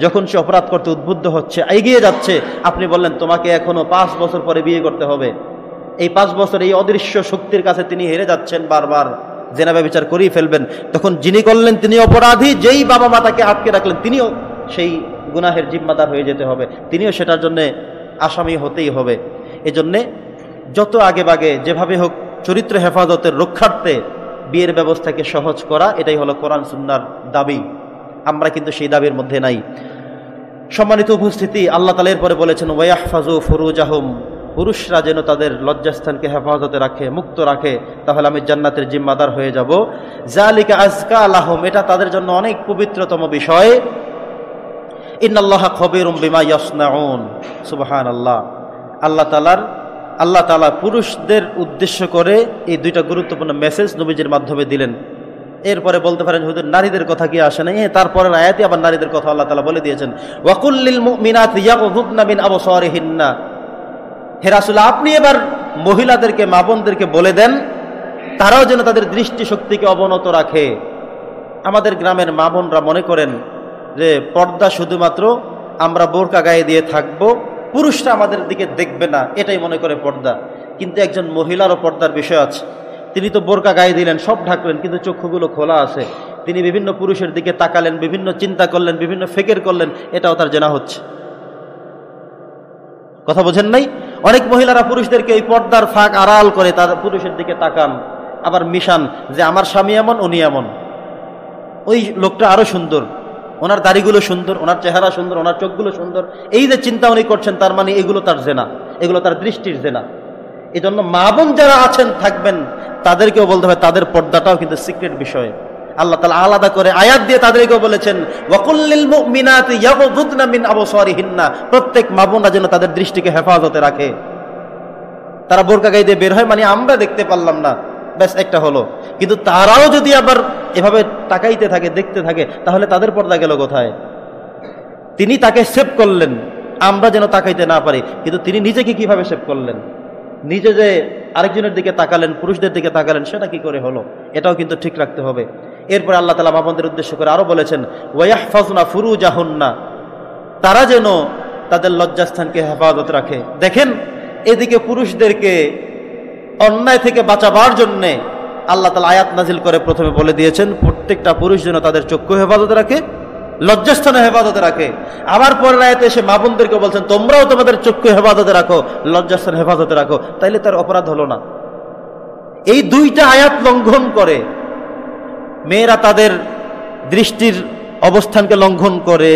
যখন সে অপরাধ করতে উদ্বুদ্ধ হচ্ছে, এগিয়ে যাচ্ছে, আপনি বললেন তোমাকে এখনো 5 বছর পরে বিয়ে করতে হবে। এই 5 বছর এই অদৃশ্য শক্তির কাছে তিনি হেরে যাচ্ছেন, বারবার জেনা ব্যভিচার করেই ফেলবেন। তখন যিনি করলেন তিনি অপরাধী, যেই বাবা মা তাকে আটকে রাখলেন তিনিও সেই গুনাহের জিম্মাদার হয়ে যেতে হবে, তিনিও সেটার জন্য আসামি হতেই হবে। এজন্যে যত আগে বাগে যেভাবে হোক চরিত্র হেফাজতের রক্ষার্থে বিয়ের ব্যবস্থাকে সহজ করা, এটাই হলো কোরআন সুন্নাহর দাবি। আমরা কিন্তু সেই দাবির মধ্যে নাই। সম্মানিত উপস্থিতি, আল্লাহ তাআলা এরপরে বলেছেন ওয়াহফাজু ফুরুজাহুম, পুরুষরা যেন তাদের লজ্জাস্থানকে হেফাজতে রাখে, মুক্ত রাখে, তাহলে আমি জান্নাতের জিম্মাদার হয়ে যাব। যালিকা আজকা লাহুম, এটা তাদের জন্য অনেক পবিত্রতম বিষয়। ইন্নাল্লাহা খবীরুম বিমা ইয়াসনাউন। সুবহানাল্লাহ। আল্লাহ তাআলা পুরুষদের উদ্দেশ্য করে এই দুইটা গুরুত্বপূর্ণ মেসেজ নবীজির মাধ্যমে দিলেন। এরপরে বলতে পারেন হুজুর নারীদের কথা কি আসে না? তারপরের আয়াতে আবার নারীদের কথা আল্লাহ তাআলা বলে দিয়েছেন, ওয়াকুল লিল মুমিনাতি ইয়াগযুদনা মিন আবসারিহিন্না। হে রাসূল, আপনি এবার মহিলাদেরকে, মা বোনদেরকে বলে দেন তারাও যেন তাদের দৃষ্টি শক্তিকে অবনত রাখে। আমাদের গ্রামের মা বোনরা মনে করেন যে পর্দা শুধুমাত্র আমরা বোরকা গায়ে দিয়ে থাকবো, পুরুষরা আমাদের দিকে দেখবে না, এটাই মনে করে পর্দা। কিন্তু একজন মহিলারও পর্দার বিষয় আছে। তিনি তো বোরকা গায়ে দিলেন, সব ঢাকলেন, কিন্তু চক্ষুগুলো খোলা আছে। তিনি বিভিন্ন পুরুষের দিকে তাকালেন, বিভিন্ন চিন্তা করলেন, বিভিন্ন ফিকির করলেন, এটাও তার জেনা হচ্ছে। কথা বোঝেন নাই? অনেক মহিলারা পুরুষদেরকে এই পর্দার ফাঁক আড়াল করে তার পুরুষের দিকে তাকান, আবার মিশান যে আমার স্বামী এমন, উনি এমন, ওই লোকটা আরো সুন্দর, ওনার দাড়িগুলো সুন্দর, ওনার চেহারা সুন্দর, ওনার চোখগুলো সুন্দর, এই যে চিন্তা উনি করছেন, তার মানে এগুলো তার জেনা, এগুলো তার দৃষ্টির জেনা। এই জন্য মা বোন যারা আছেন থাকবেন, তাদেরকেও বলতে হবে তাদের পর্দাটাও কিন্তু সিক্রেট বিষয়। আল্লাহ তাআলা আলাদা করে আয়াত দিয়ে তাদেরকেও বলেছেন ওয়াকুল লিল মুমিনাতি ইয়াগযুদনা মিন আবসারিহিন্না, প্রত্যেক মা বোনরা যেন তাদের দৃষ্টিকে হেফাজতে রাখে। তারা বোরকা গায়ে দিয়ে বের হয় মানে আমরা দেখতে পারলাম না, ব্যাস একটা হলো। কিন্তু তারাও যদি আবার এভাবে তাকাইতে থাকে, দেখতে থাকে, তাহলে তাদের পর্দা গেল কোথায়? তিনি তাকে সেভ করলেন, আমরা যেন তাকাইতে না পারি, কিন্তু তিনি নিজেকে কিভাবে সেভ করলেন? নিজে যে আরেকজনের দিকে তাকালেন, পুরুষদের দিকে তাকালেন, সেটা কি করে হলো? এটাও কিন্তু ঠিক রাখতে হবে। এরপর আল্লাহ তাআলা মা বোনদের উদ্দেশ্য করে আরো বলেছেন ওয়াহফাজনা ফুরুজাহুন্না, তারা যেন তাদের লজ্জাস্থানকে হেফাজত রাখে। দেখেন, এদিকে পুরুষদেরকে অন্যায় থেকে বাঁচাবার জন্য আল্লাহ তাআলা আয়াত নাজিল করে প্রথমে বলে দিয়েছেন প্রত্যেকটা পুরুষ যেন তাদের চক্ষু হেফাজতে রাখে, লজ্জাস্থানে হেফাজতে রাখে। আবার পরের আয়াতে এসে মা বোনদেরকে বলছেন তোমরাও তোমাদের চক্ষু হেফাজতে রাখো, লজ্জাস্থান হেফাজতে রাখো। তাইলে তার অপরাধ হলো না? এই দুইটা আয়াত লঙ্ঘন করে মেয়েরা তাদের দৃষ্টির অবস্থানকে লঙ্ঘন করে,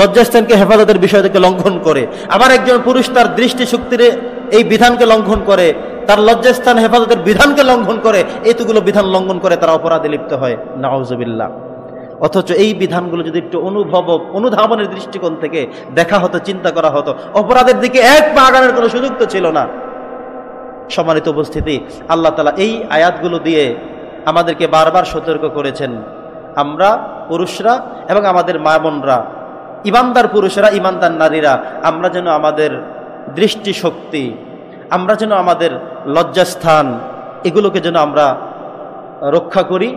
লজ্জাস্থানকে হেফাজতের বিষয়টাকে লঙ্ঘন করে। আবার একজন পুরুষ তার দৃষ্টি শক্তির এই বিধানকে লঙ্ঘন করে, তার লজ্জাস্থান হেফাজতের বিধানকে লঙ্ঘন করে, এতগুলো বিধান লঙ্ঘন করে তারা অপরাধে লিপ্ত হয়, নাউজুবিল্লাহ। অথচ এই বিধানগুলো যদি একটু অনুধাবনের দৃষ্টিকোণ থেকে দেখা হতো, চিন্তা করা হতো, অপরাধের দিকে এক পা আগানোর কোনো সুযোগ তো ছিল না। সম্মানিত উপস্থিতি, আল্লাহ তাআলা এই আয়াতগুলো দিয়ে আমাদেরকে বারবার সতর্ক করেছেন আমরা পুরুষরা এবং আমাদের মা বোনরা, ইমানদার পুরুষরা, ইমানদার নারীরা, আমরা যেন আমাদের দৃষ্টিশক্তি, আমরা যেন আমাদের লজ্জাস্থান, এগুলোকে যেন আমরা রক্ষা করি,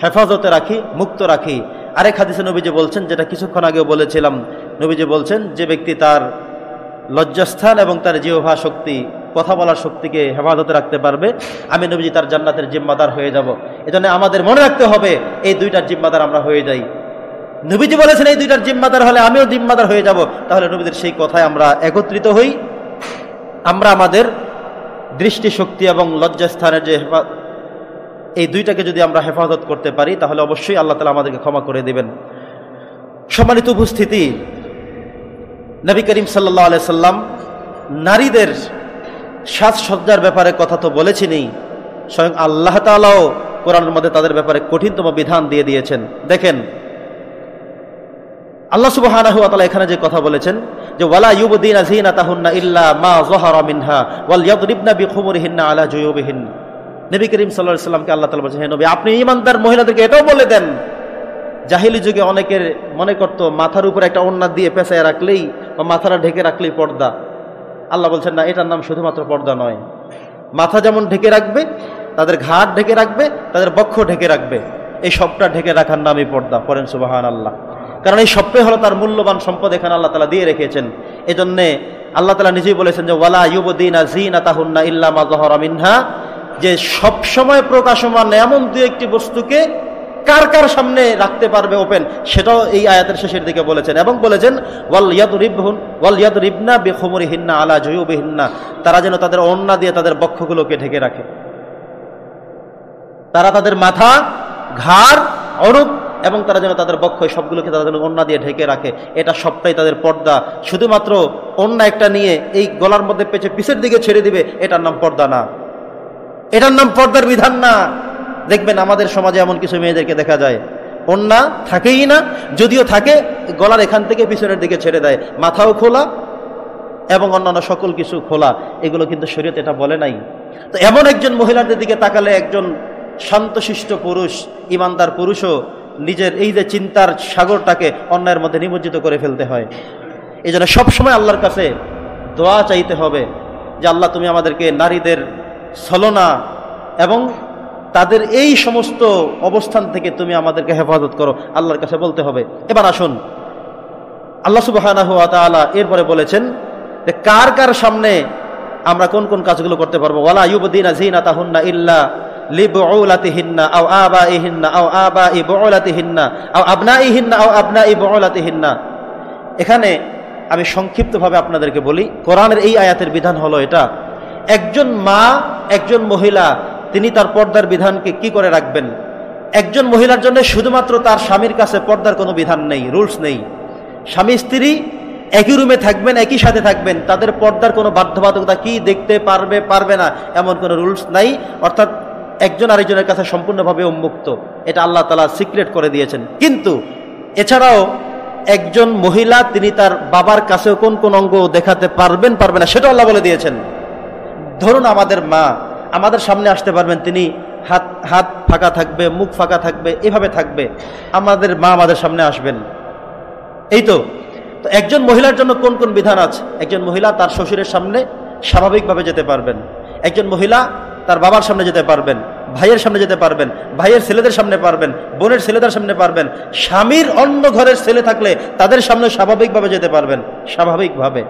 হেফাজতে রাখি, মুক্ত রাখি। আরেক হাদিসে নবীজি বলছেন, যেটা কিছুক্ষণ আগেও বলেছিলাম, নবীজি বলছেন যে ব্যক্তি তার লজ্জাস্থান এবং তার জিহ্বা শক্তি, কথা বলার শক্তিকে হেফাজতে রাখতে পারবে, আমি নবীজি তার জান্নাতের জিম্মাদার হয়ে যাব। এজন্য আমাদের মনে রাখতে হবে এই দুইটার জিম্মাদার আমরা হয়ে যাই। নবীজি বলেছেন এই দুইটার জিম্মাদার হলে আমিও জিম্মাদার হয়ে যাব। তাহলে নবীদের সেই কথায় আমরা একত্রিত হই। আমরা আমাদের দৃষ্টিশক্তি এবং লজ্জাস্থানের যে এই দুইটাকে যদি আমরা হেফাজত করতে পারি, তাহলে অবশ্যই আল্লাহ তাআলা আমাদেরকে ক্ষমা করে দিবেন। সম্মানিত উপস্থিতি, নবী করিম সাল্লাল্লাহু আলাইহি সাল্লাম নারীদের সাজসজ্জার ব্যাপারে কথা তো বলেছেনই, স্বয়ং আল্লাহ তাআলাও কোরআনের মধ্যে তাদের ব্যাপারে কঠিনতম বিধান দিয়ে দিয়েছেন। দেখেন আল্লাহ সুবহানাহু ওয়া তাআলা এখানে যে কথা বলেছেন যে ওয়ালা ইউবদিনা যিনাতাহুন্না ইল্লা মা যাহারা মিনহা ওয়াল ইয়াদরিবনা বিখুমুরিহিন্না আলা জুয়ুবিহিন। নবী করিম সাল্লাল্লাহু আলাইহি সাল্লামকে আল্লাহ তাআলা বলেছেন, হে নবী, আপনি ঈমানদার মহিলাদেরকে এটাও বলে দেন। জাহিলি যুগে অনেকের মনে করত মাথার উপরে একটা ওড়না দিয়ে পেঁচায় রাখলেই বা মাথাটা ঢেকে রাখলেই পর্দা। আল্লাহ বলছেন না, এটার নাম শুধুমাত্র পর্দা নয়। মাথা যেমন ঢেকে রাখবে, তাদের ঘাট ঢেকে রাখবে, তাদের বক্ষ ঢেকে রাখবে, এই সবটা ঢেকে রাখার নামই পর্দা। পড়েন সুবহানাল্লাহ। কারণ এই সবটাই হলো তার মূল্যবান সম্পদ, এখানে আল্লাহ তাআলা দিয়ে রেখেছেন। এজন্যে আল্লাহ তাআলা নিজেই বলেছেন যে ওয়ালা ইউবদিনা যিনাতাহুন্না ইল্লা মা যাহারা মিনহা, যে সবসময় প্রকাশমান এমন দু একটি বস্তুকে কার কার সামনে রাখতে পারবে ওপেন, সেটাও এই আয়াতের শেষের দিকে বলেছেন। এবং বলেছেন ওয়াল ইয়াদরিবনা বিখুমুরিহিন্না আলা জুয়ুবিহিন্না, তারা যেন তাদের ওড়না দিয়ে তাদের বক্ষগুলোকে ঢেকে রাখে। তারা তাদের মাথা, ঘাড়, অরূপ এবং তারা যেন তাদের বক্ষ, সবগুলোকে তারা যেন ওড়না দিয়ে ঢেকে রাখে। এটা সবটাই তাদের পর্দা। শুধুমাত্র ওড়না একটা নিয়ে এই গলার মধ্যে পেঁচে পিছের দিকে ছেড়ে দিবে, এটার নাম পর্দা না, এটার নাম পর্দার বিধান না। দেখবেন আমাদের সমাজে এমন কিছু মেয়েদেরকে দেখা যায় ওড়না থাকেই না, যদিও থাকে গলার এখান থেকে পিছনের দিকে ছেড়ে দেয়, মাথাও খোলা এবং অন্যান্য সকল কিছু খোলা। এগুলো কিন্তু শরীয়ত এটা বলে নাই। তো এমন একজন মহিলাদের দিকে তাকালে একজন শান্তশিষ্ট পুরুষ, ইমানদার পুরুষও নিজের এই যে চিন্তার সাগরটাকে অন্যায়ের মধ্যে নিমজ্জিত করে ফেলতে হয়। এই জন্য সবসময় আল্লাহর কাছে দোয়া চাইতে হবে যে আল্লাহ, তুমি আমাদেরকে নারীদের ছলনা এবং তাদের এই সমস্ত অবস্থান থেকে তুমি আমাদেরকে হেফাজত করো, আল্লাহর কাছে বলতে হবে। এবার আসুন, আল্লাহ সুবহানাহু ওয়া তাআলা এরপরে বলেছেন যে কার কার সামনে আমরা কোন কোন কাজগুলো করতে পারবো। ওয়ালা ইউবদিনা যিনাতাহুন্না ইল্লা লিবুউলাতিহিন্না আও আবাইহিন্না আও আবাই বুউলাতিহিন্না আও আবনাইহিন্না আও আবনাই বুউলাতিহিন্না। এখানে আমি সংক্ষিপ্তভাবে আপনাদেরকে বলি, কোরআনের এই আয়াতের বিধান হলো এটা, একজন মা, একজন মহিলা, তিনি তার পর্দার বিধানকে কি করে রাখবেন। একজন মহিলার জন্য শুধুমাত্র তার স্বামীর কাছে পর্দার কোনো বিধান নেই, রুলস নেই। স্বামী স্ত্রী একই রুমে থাকবেন, একই সাথে থাকবেন, তাদের পর্দার কোনো বাধ্যবাধকতা, কি দেখতে পারবে পারবে না এমন কোনো রুলস নাই। অর্থাৎ একজন আরেকজনের কাছে সম্পূর্ণভাবে উন্মুক্ত, এটা আল্লাহ তাআলা সিক্রেট করে দিয়েছেন। কিন্তু এছাড়াও একজন মহিলা তিনি তার বাবার কাছেও কোন কোন অঙ্গ দেখাতে পারবেন পারবে না সেটা আল্লাহ বলে দিয়েছেন। ধরুন আমাদের মা আমাদের সামনে আসতে পারবেন, তিনি হাত ফাঁকা থাকবে, মুখ ফাঁকা থাকবে, এভাবে থাকবে, আমাদের মা আমাদের সামনে আসবেন। এই তো একজন মহিলার জন্য কোন কোন বিধান আছে। একজন মহিলা তার শ্বশুরের সামনে স্বাভাবিকভাবে যেতে পারবেন, একজন মহিলা তার বাবার সামনে যেতে পারবেন, ভাইয়ের সামনে যেতে পারবেন, ভাইয়ের ছেলেদের সামনে পারবেন, বোনের ছেলেদের সামনে পারবেন, স্বামীর অন্য ঘরের ছেলে থাকলে তাদের সামনে স্বাভাবিকভাবে যেতে পারবেন, স্বাভাবিকভাবে।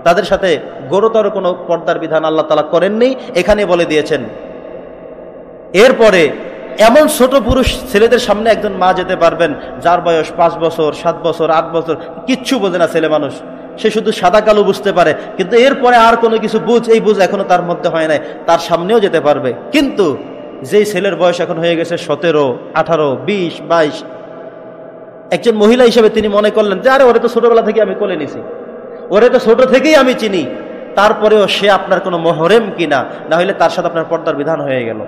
তাদের সাথে গুরুতর কোনো পর্দার বিধান আল্লাহ তাআলা করেননি, এখানে বলে দিয়েছেন। এরপরে এমন ছোট পুরুষ ছেলেদের সামনে একজন মা যেতে পারবেন যার বয়স 5 বছর, 7 বছর, 8 বছর, কিচ্ছু বোঝে না ছেলে মানুষ, সে শুধু সাদা কালো বুঝতে পারে, কিন্তু এরপরে আর কোনো কিছু এই বুঝ এখনো তার মধ্যে হয় নাই, তার সামনেও যেতে পারবে। কিন্তু যেই ছেলের বয়স এখন হয়ে গেছে 17, 18, 20, 22, একজন মহিলা হিসেবে তিনি মনে করলেন যে আরে ওরে তো ছোটবেলা থেকে আমি কোলে নিছি, ওরে তো ছোট থেকেই আমি চিনি, তারপরেও সে আপনার কোনো মহরেম কিনা, না হলে তার সাথে আপনার পর্দার বিধান হয়ে গেল।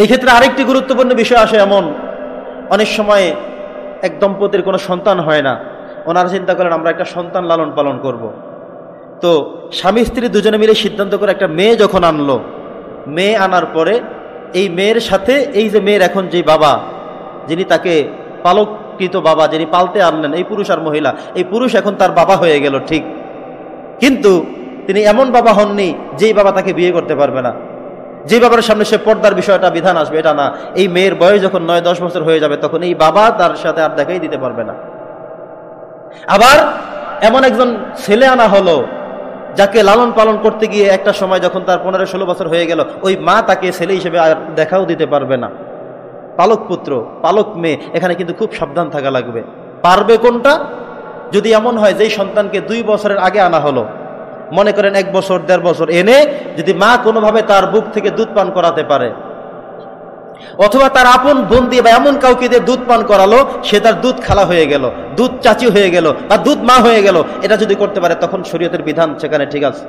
এই ক্ষেত্রে আরেকটি গুরুত্বপূর্ণ বিষয় আসে এমন, অনেক সময় এক দম্পতির কোনো সন্তান হয় না, ওনারা চিন্তা করেন আমরা একটা সন্তান লালন পালন করব। তো স্বামী স্ত্রী দুজনে মিলে সিদ্ধান্ত করে একটা মেয়ে যখন আনলো, মেয়ে আনার পরে এই মেয়ের সাথে এই যে মেয়ের এখন যে বাবা যিনি তাকে পালককৃত বাবা, যিনি পালতে আনলেন, এই পুরুষ আর মহিলা, এই পুরুষ এখন তার বাবা হয়ে গেল ঠিক, কিন্তু তিনি এমন বাবা হননি যেই বাবা তাকে বিয়ে করতে পারবে না, যে বাবার সামনে সে পর্দার বিষয়টা বিধান আসবে, এটা না। এই মেয়ের বয়স যখন 9-10 বছর হয়ে যাবে তখন এই বাবা তার সাথে আর দেখাই দিতে পারবে না। আবার এমন একজন ছেলে আনা হলো যাকে লালন পালন করতে গিয়ে একটা সময় যখন তার 15-16 বছর হয়ে গেল, ওই মা তাকে ছেলে হিসেবে আর দেখাও দিতে পারবে না। পালক পুত্র, পালক মেয়ে, এখানে কিন্তু খুব সাবধান থাকা লাগবে। পারবে কোনটা? যদি এমন হয় যেই সন্তানকে 2 বছরের আগে আনা হলো, মনে করেন 1 বছর 1.5 বছর এনে যদি মা কোনোভাবে তার বুক থেকে দুধ পান করাতে পারে, অথবা তার আপন বোন দিয়ে বা এমন কাউকে দিয়ে দুধ পান করালো, সে তার দুধ খালা হয়ে গেল, দুধ চাচি হয়ে গেল, বা দুধ মা হয়ে গেল, এটা যদি করতে পারে তখন শরীয়তের বিধান সেখানে ঠিক আছে।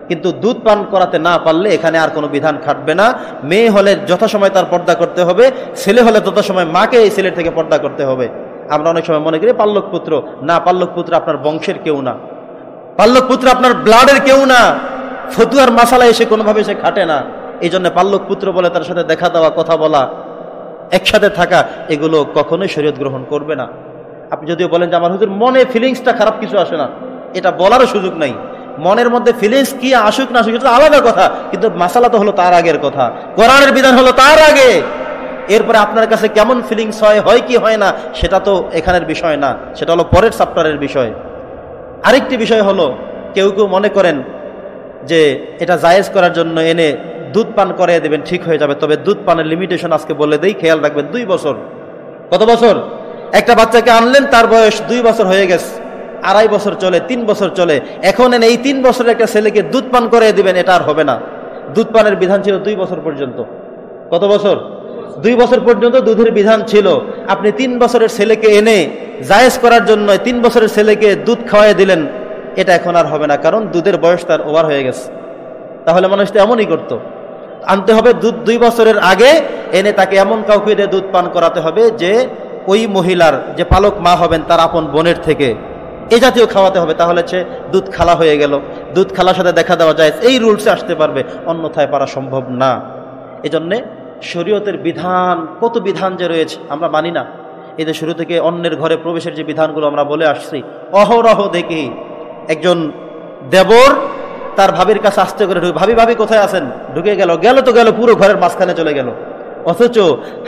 কিন্তু দুধ পান করাতে না পারলে এখানে আর কোনো বিধান খাটবে না। মেয়ে হলে যথাসময় তার পর্দা করতে হবে, ছেলে হলে যথাসময় মাকে এই ছেলের থেকে পর্দা করতে হবে। আমরা অনেক সময় মনে করি পাল্লক পুত্র, না, পাল্লক পুত্র আপনার বংশের কেউ না, পাল্লক পুত্র আপনার ব্লাডের কেউ না, ফতুয়ার মাসালা এসে কোনোভাবে সে খাটে না। এই জন্য পাল্লক পুত্র বলে তার সাথে দেখা দেওয়া, কথা বলা, একসাথে থাকা, এগুলো কখনোই শরীয়ত গ্রহণ করবে না। আপনি যদিও বলেন যে আমার হুজুর মনে ফিলিংসটা খারাপ কিছু আসে না, এটা বলারও সুযোগ নাই। মনের মধ্যে ফিলিংস কি আসুক না আসুক এটা আলাদা কথা, কিন্তু মাসালা তো হলো তার আগের কথা, কোরআনের বিধান হলো তার আগে। এরপরে আপনার কাছে কেমন ফিলিংস হয় কি হয় না, সেটা তো এখানের বিষয় না, সেটা হলো পরের চ্যাপ্টারের বিষয়। আরেকটি বিষয় হলো, কেউ কেউ মনে করেন যে এটা জায়েজ করার জন্য এনে দুধ পান করিয়ে দেবেন, ঠিক হয়ে যাবে। তবে দুধ পানের লিমিটেশন আজকে বলে দেই, খেয়াল রাখবেন। 2 বছর, কত বছর? একটা বাচ্চাকে আনলেন, তার বয়স 2 বছর হয়ে গেছে, 2.5 বছর চলে, 3 বছর চলে, এখন এনে এই 3 বছরের একটা ছেলেকে দুধ পান করিয়ে দিবেন, এটা আর হবে না। দুধ পানের বিধান ছিল 2 বছর পর্যন্ত। কত বছর? 2 বছর পর্যন্ত দুধের বিধান ছিল। আপনি 3 বছরের ছেলেকে এনে জায়েজ করার জন্য 3 বছরের ছেলেকে দুধ খাওয়াই দিলেন, এটা এখন আর হবে না, কারণ দুধের বয়স তার ওভার হয়ে গেছে। তাহলে মানুষ তো এমনই করতো, আনতে হবে দুধ 2 বছরের আগে, এনে তাকে এমন কাউকে দিয়ে দুধ পান করাতে হবে যে ওই মহিলার যে পালক মা হবেন তার আপন বোনের থেকে এ জাতীয় খাওয়াতে হবে, তাহলে সে দুধ খালা হয়ে গেল, দুধ খালার সাথে দেখা দেওয়া যায়, এই রুলসে আসতে পারবে, অন্যথায় পারা সম্ভব না। এজন্যে শরীয়তের বিধান, কত বিধান যে রয়েছে আমরা মানি না। এই যে শুরু থেকে অন্যের ঘরে প্রবেশের যে বিধানগুলো আমরা বলে আসছি, অহরহ দেখি একজন দেবর তার ভাবির কাছে আস্তে করে ঢুকে, ভাবি ভাবি কোথায় আছেন, ঢুকে গেল, তো গেল, পুরো ঘরের মাঝখানে চলে গেল। অথচ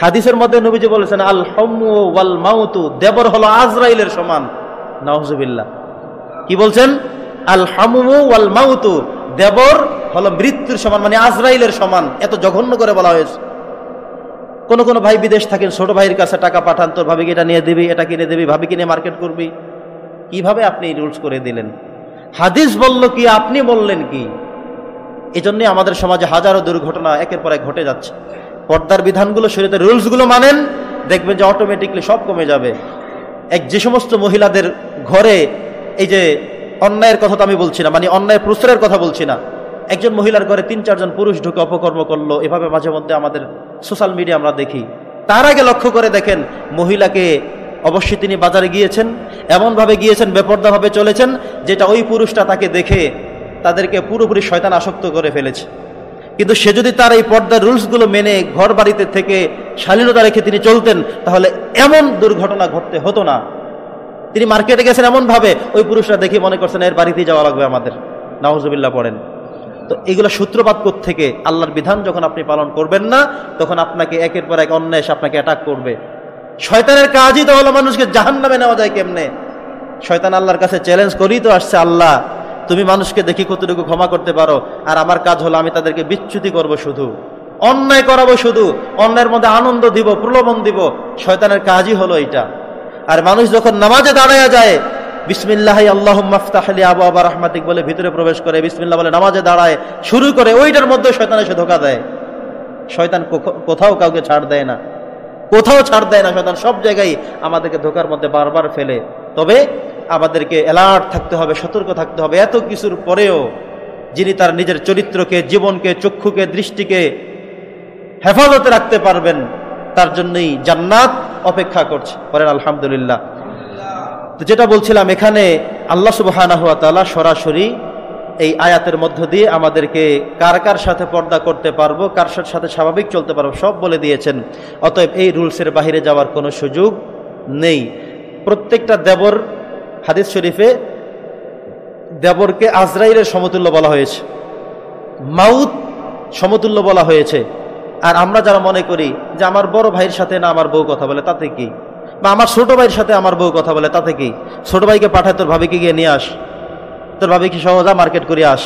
হাদিসের মধ্যে নবীজি বলেছেন আল হাম্মু ওয়াল মাউতু, দেবর হলো আজরাইলের সমান। নাউজুবিল্লাহ, কি বলছেন? আল হাম্মু ওয়াল মাউতু, দেবর হলো মৃত্যুর সমান, মানে আজরাইলের সমান। এত জঘন্য করে বলা হয়েছে। কোন ভাই বিদেশ থাকেন, ছোট ভাইয়ের কাছে টাকা পাঠান, তোর ভাবিকে এটা নিয়ে দিবি, এটা কিনে দিবি, ভাবিকে নিয়ে মার্কেট করবি, কিভাবে আপনি রুলস করে দিলেন? হাদিস বলল কি, আপনি বললেন কি? এই জন্যই আমাদের সমাজে হাজারো দুর্ঘটনা একের পর এক ঘটে যাচ্ছে। পর্দার বিধানগুলো, শরীয়তের রুলসগুলো মানেন, দেখবেন যে অটোমেটিকলি সব কমে যাবে। যে সমস্ত মহিলাদের ঘরে, এই যে অন্যায়ের কথা তো আমি বলছি না, মানে অন্যায়ের প্রশ্রয়ের কথা বলছি না, একজন মহিলার ঘরে 3-4 জন পুরুষ ঢুকে অপকর্ম করলো, এভাবে মাঝে মধ্যে আমাদের সোশ্যাল মিডিয়া আমরা দেখি। তার আগে লক্ষ্য করে দেখেন, মহিলাকে অবশ্যই তিনি বাজারে গিয়েছেন, এমনভাবে গিয়েছেন, বেপর্দাভাবে চলেছেন, যেটা ওই পুরুষটা তাকে দেখে তাদেরকে পুরোপুরি শয়তান আসক্ত করে ফেলেছে। কিন্তু সে যদি তার এই পর্দার রুলসগুলো মেনে ঘর বাড়িতে থেকে শালীনতা রেখে তিনি চলতেন, তাহলে এমন দুর্ঘটনা ঘটতে হতো না। তিনি মার্কেটে গেছেন এমনভাবে, ওই পুরুষরা দেখে মনে করছেন এর বাড়িতেই যাওয়া লাগবে আমাদের, নাউজুবিল্লাহ পড়েন। তো এগুলো সূত্রপাত থেকে, আল্লাহর বিধান যখন আপনি পালন করবেন না, তখন আপনাকে একের পর এক অন্যায় আপনাকে অ্যাটাক করবে। শয়তানের কাজই তো হলো মানুষকে জাহান্নামে নেওয়া যায় কেমনে। শয়তান আল্লাহর কাছে চ্যালেঞ্জ করেই তো আসছে, আল্লাহ তুমি মানুষকে দেখি কতটুকু ক্ষমা করতে পারো, আর আমার কাজ হলো আমি তাদেরকে বিচ্যুতি করব, শুধু অন্যায় করাবো, শুধু অন্যায়ের মধ্যে আনন্দ দিব, প্রলোভন দিব। শয়তানের কাজই হলো এটা। আর মানুষ যখন নামাজে দাঁড়ায়া যায়, বিসমিল্লাহ আল্লাহুম্মা ইফতাহ লি আবওয়াবা রাহমাতিক বলে ভিতরে প্রবেশ করে, বিসমিল্লাহ বলে নামাজে দাঁড়ায়, শুরু করে, ওইটার মধ্যে শয়তান এসে ধোঁকা দেয়। শয়তান কোথাও কাউকে ছাড় দেয় না, কোথাও ছাড় দেয় না। শয়তান সব জায়গায় আমাদেরকে ধোঁকার মধ্যে বারবার ফেলে। তবে আমাদেরকে অ্যালার্ট থাকতে হবে, সতর্ক থাকতে হবে। এত কিছুর পরেও যিনি তার নিজের চরিত্রকে, জীবনকে, চক্ষুকে, দৃষ্টিকে হেফাজতে রাখতে পারবেন, তার জন্যই জান্নাত অপেক্ষা করছে। বলেন আলহামদুলিল্লাহ। তো যেটা বলছিলাম, এখানে আল্লাহ সুবহানাহু ওয়া তাআলা সরাসরি এই আয়াতের মধ্য দিয়ে আমাদেরকে কার কার সাথে পর্দা করতে পারবো, কার সাথে স্বাভাবিক চলতে পারবো, সব বলে দিয়েছেন। অতএব এই রুলসের বাহিরে যাওয়ার কোনো সুযোগ নেই। প্রত্যেকটা দেবর, হাদিস শরীফে দেবরকে আজরাইলের সমতুল্য বলা হয়েছে, মাউত সমতুল্য বলা হয়েছে। আর আমরা যারা মনে করি যে আমার বড় ভাইয়ের সাথে না আমার বউ কথা বলে তাতে কি, বা আমার ছোট ভাইয়ের সাথে আমার বউ কথা বলে তাতে কি, ছোট ভাইকে পাঠায় তোর ভাবিকে গিয়ে নিয়ে আস, তোর ভাবিকে সহজা মার্কেট করে আস।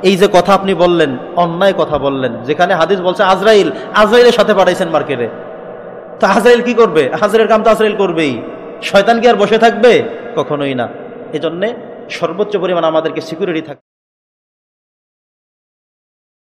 এই যে কথা আপনি বললেন, অন্যায় কথা বললেন। যেখানে হাদিস বলছে আজরাইলের সাথে পাঠাইছেন মার্কেটে, তো আজরাইল কি করবে? আজরাইলের কাম তো আজরাইল করবেই, শয়তান কি আর বসে থাকবে? কখনোই না। এজন্যে সর্বোচ্চ পরিমাণ আমাদেরকে সিকিউরিটি থাকবে।